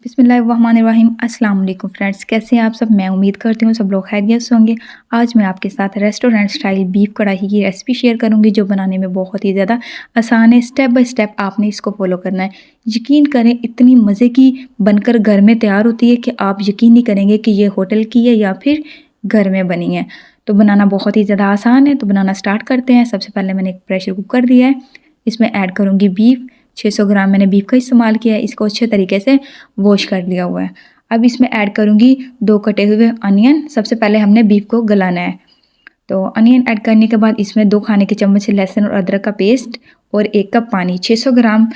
बिस्मिल्लाहिर्रहमानिर्रहीम। अस्सलाम वालेकुम फ्रेंड्स, कैसे हैं आप सब। मैं उम्मीद करती हूँ सब लोग खैरियत से होंगे। आज मैं आपके साथ रेस्टोरेंट स्टाइल बीफ कढ़ाई की रेसिपी शेयर करूँगी जो बनाने में बहुत ही ज़्यादा आसान है। स्टेप बाय स्टेप आपने इसको फॉलो करना है। यकीन करें इतनी मज़े की बनकर घर में तैयार होती है कि आप यकीन नहीं करेंगे कि ये होटल की है या फिर घर में बनी है। तो बनाना बहुत ही ज़्यादा आसान है, तो बनाना स्टार्ट करते हैं। सबसे पहले मैंने एक प्रेशर कुकर दिया है, इसमें ऐड करूँगी बीफ। 600 ग्राम मैंने बीफ का इस्तेमाल किया है, इसको अच्छे तरीके से वॉश कर लिया हुआ है। अब इसमें ऐड करूँगी 2 कटे हुए अनियन। सबसे पहले हमने बीफ को गलाना है, तो अनियन ऐड करने के बाद इसमें 2 खाने के चम्मच लहसुन और अदरक का पेस्ट और 1 कप पानी। 600 ग्राम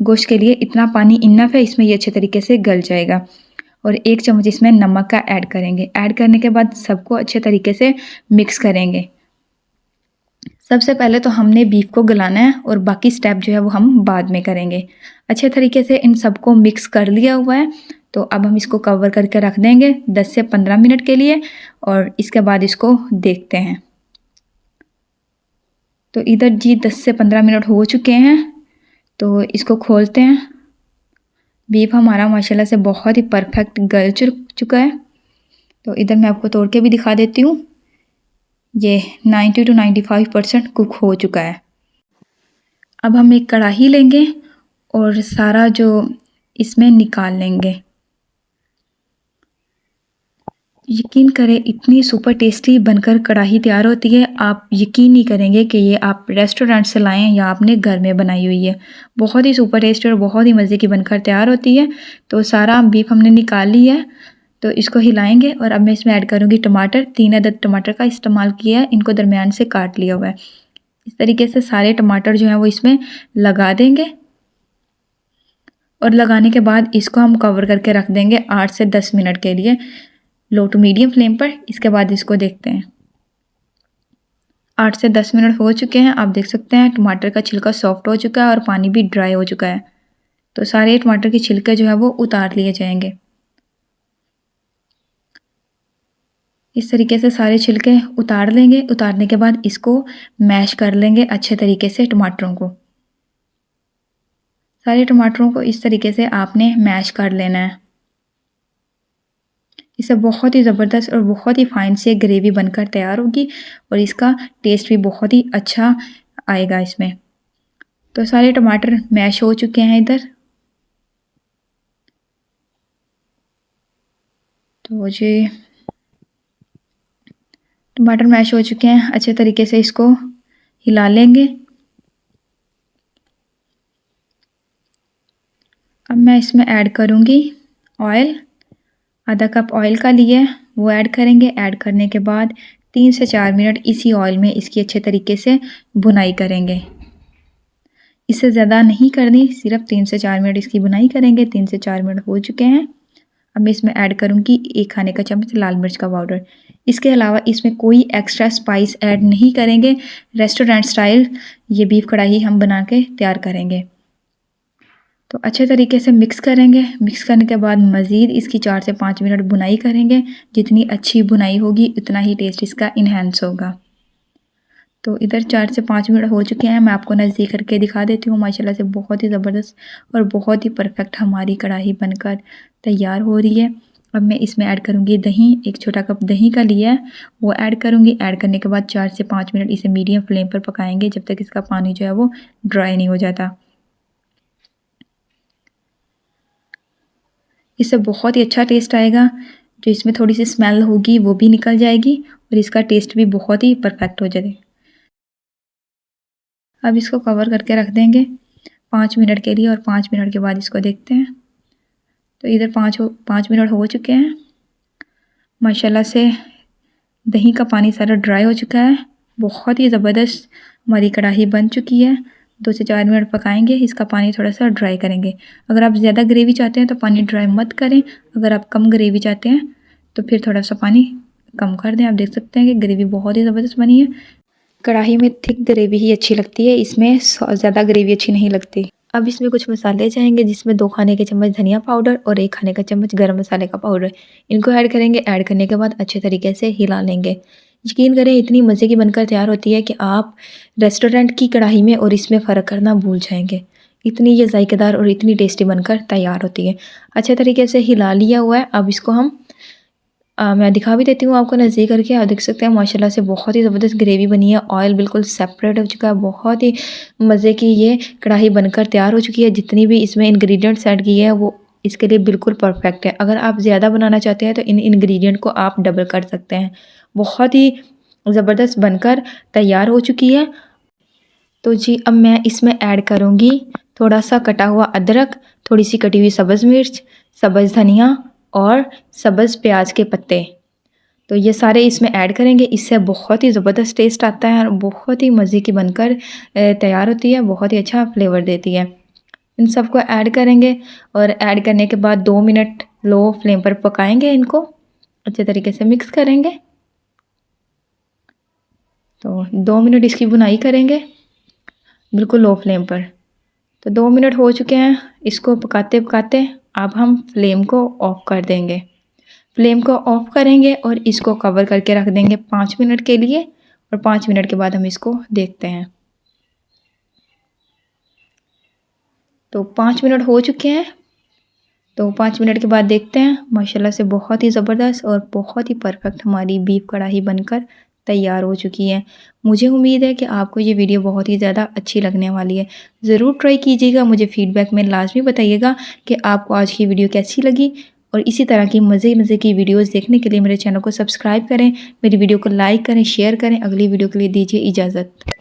गोश्त के लिए इतना पानी इनफ है, इसमें ये अच्छे तरीके से गल जाएगा। और 1 चम्मच इसमें नमक का ऐड करेंगे। ऐड करने के बाद सबको अच्छे तरीके से मिक्स करेंगे। सबसे पहले तो हमने बीफ को गलाना है और बाकी स्टेप जो है वो हम बाद में करेंगे। अच्छे तरीके से इन सबको मिक्स कर लिया हुआ है, तो अब हम इसको कवर करके रख देंगे 10 से 15 मिनट के लिए और इसके बाद इसको देखते हैं। तो इधर जी 10 से 15 मिनट हो चुके हैं, तो इसको खोलते हैं। बीफ हमारा माशाल्लाह से बहुत ही परफेक्ट गल चुका है। तो इधर मैं आपको तोड़ के भी दिखा देती हूँ। ये 90 to 95% कुक हो चुका है। अब हम एक कढ़ाई लेंगे और सारा जो इसमें निकाल लेंगे। यकीन करें इतनी सुपर टेस्टी बनकर कढ़ाई तैयार होती है, आप यकीन नहीं करेंगे कि ये आप रेस्टोरेंट से लाए हैं या आपने घर में बनाई हुई है। बहुत ही सुपर टेस्टी और बहुत ही मज़े की बनकर तैयार होती है। तो सारा बीफ हमने निकाल लिया है, तो इसको हिलाएंगे और अब मैं इसमें ऐड करूँगी टमाटर। 3 अदद टमाटर का इस्तेमाल किया है, इनको दरमियान से काट लिया हुआ है। इस तरीके से सारे टमाटर जो हैं वो इसमें लगा देंगे और लगाने के बाद इसको हम कवर करके रख देंगे 8 से 10 मिनट के लिए लो टू मीडियम फ्लेम पर। इसके बाद इसको देखते हैं। 8 से 10 मिनट हो चुके हैं। आप देख सकते हैं टमाटर का छिलका सॉफ्ट हो चुका है और पानी भी ड्राई हो चुका है। तो सारे टमाटर के छिलके जो है वो उतार लिए जाएंगे। इस तरीके से सारे छिलके उतार लेंगे। उतारने के बाद इसको मैश कर लेंगे अच्छे तरीके से टमाटरों को। सारे टमाटरों को इस तरीके से आपने मैश कर लेना है। इससे बहुत ही ज़बरदस्त और बहुत ही फाइन से ग्रेवी बनकर तैयार होगी और इसका टेस्ट भी बहुत ही अच्छा आएगा इसमें। तो सारे टमाटर मैश हो चुके हैं इधर। तो जी टमाटर मैश हो चुके हैं, अच्छे तरीके से इसको हिला लेंगे। अब मैं इसमें ऐड करूँगी ऑयल। आधा कप ऑयल का लिए वो ऐड करेंगे। ऐड करने के बाद 3 से 4 मिनट इसी ऑयल में इसकी अच्छे तरीके से भुनाई करेंगे। इससे ज़्यादा नहीं करनी, सिर्फ 3 से 4 मिनट इसकी भुनाई करेंगे। 3 से 4 मिनट हो चुके हैं। अब मैं इसमें ऐड करूँगी 1 खाने का चम्मच लाल मिर्च का पाउडर। इसके अलावा इसमें कोई एक्स्ट्रा स्पाइस ऐड नहीं करेंगे। रेस्टोरेंट स्टाइल ये बीफ कढ़ाई हम बना के तैयार करेंगे। तो अच्छे तरीके से मिक्स करेंगे। मिक्स करने के बाद मज़ीद इसकी 4 से 5 मिनट भुनाई करेंगे। जितनी अच्छी भुनाई होगी उतना ही टेस्ट इसका इन्हेंस होगा। तो इधर 4 से 5 मिनट हो चुके हैं। मैं आपको नज़दीक करके दिखा देती हूँ। माशाल्लाह से बहुत ही ज़बरदस्त और बहुत ही परफेक्ट हमारी कढ़ाई बनकर तैयार हो रही है। अब मैं इसमें ऐड करूँगी दही। 1 छोटा कप दही का लिया है, वो ऐड करूँगी। ऐड करने के बाद 4 से 5 मिनट इसे मीडियम फ्लेम पर पकाएंगे जब तक इसका पानी जो है वो ड्राई नहीं हो जाता। इससे बहुत ही अच्छा टेस्ट आएगा। जो इसमें थोड़ी सी स्मेल होगी वो भी निकल जाएगी और इसका टेस्ट भी बहुत ही परफेक्ट हो जाएगा। अब इसको कवर करके रख देंगे 5 मिनट के लिए और 5 मिनट के बाद इसको देखते हैं। तो इधर 5 मिनट हो चुके हैं। माशाल्लाह से दही का पानी सारा ड्राई हो चुका है। बहुत ही ज़बरदस्त हमारी कढ़ाई बन चुकी है। 2 से 4 मिनट पकाएंगे, इसका पानी थोड़ा सा ड्राई करेंगे। अगर आप ज़्यादा ग्रेवी चाहते हैं तो पानी ड्राई मत करें। अगर आप कम ग्रेवी चाहते हैं तो फिर थोड़ा सा पानी कम कर दें। आप देख सकते हैं कि ग्रेवी बहुत ही ज़बरदस्त बनी है। कढ़ाई में थिक ग्रेवी ही अच्छी लगती है, इसमें ज़्यादा ग्रेवी अच्छी नहीं लगती। अब इसमें कुछ मसाले जाएंगे, जिसमें 2 खाने के चम्मच धनिया पाउडर और 1 खाने का चम्मच गरम मसाले का पाउडर। इनको ऐड करेंगे। ऐड करने के बाद अच्छे तरीके से हिला लेंगे। यकीन करें इतनी मज़े की बनकर तैयार होती है कि आप रेस्टोरेंट की कढ़ाई में और इसमें फ़र्क करना भूल जाएंगे। इतनी ये जायकेदार और इतनी टेस्टी बनकर तैयार होती है। अच्छे तरीके से हिला लिया हुआ है। अब इसको हम मैं दिखा भी देती हूँ आपको नज़दीक करके। आप देख सकते हैं माशाल्लाह से बहुत ही ज़बरदस्त ग्रेवी बनी है। ऑयल बिल्कुल सेपरेट हो चुका है। बहुत ही मज़े की ये कढ़ाई बनकर तैयार हो चुकी है। जितनी भी इसमें इंग्रेडिएंट्स ऐड किए हैं वो इसके लिए बिल्कुल परफेक्ट है। अगर आप ज़्यादा बनाना चाहते हैं तो इन इंग्रेडिएंट को आप डबल कर सकते हैं। बहुत ही ज़बरदस्त बनकर तैयार हो चुकी है। तो जी अब मैं इसमें ऐड करूँगी थोड़ा सा कटा हुआ अदरक, थोड़ी सी कटी हुई सब्ज़ मिर्च, सब्ज़ धनिया और सब्ज़ प्याज के पत्ते। तो ये सारे इसमें ऐड करेंगे। इससे बहुत ही ज़बरदस्त टेस्ट आता है और बहुत ही मज़े की बनकर तैयार होती है। बहुत ही अच्छा फ्लेवर देती है। इन सबको ऐड करेंगे और ऐड करने के बाद 2 मिनट लो फ्लेम पर पकाएंगे। इनको अच्छे तरीके से मिक्स करेंगे। तो 2 मिनट इसकी भुनाई करेंगे बिल्कुल लो फ्लेम पर। तो 2 मिनट हो चुके हैं। इसको पकाते पकाते अब हम फ्लेम को ऑफ कर देंगे। फ्लेम को ऑफ करेंगे और इसको कवर करके रख देंगे 5 मिनट के लिए और 5 मिनट के बाद हम इसको देखते हैं। तो 5 मिनट हो चुके हैं। तो 5 मिनट के बाद देखते हैं। माशाल्लाह से बहुत ही ज़बरदस्त और बहुत ही परफेक्ट हमारी बीफ कढ़ाई बनकर तैयार हो चुकी है। मुझे उम्मीद है कि आपको ये वीडियो बहुत ही ज़्यादा अच्छी लगने वाली है। ज़रूर ट्राई कीजिएगा। मुझे फ़ीडबैक में लाज़मी बताइएगा कि आपको आज की वीडियो कैसी लगी और इसी तरह की मज़े की वीडियोज़ देखने के लिए मेरे चैनल को सब्सक्राइब करें, मेरी वीडियो को लाइक करें, शेयर करें। अगली वीडियो के लिए दीजिए इजाज़त।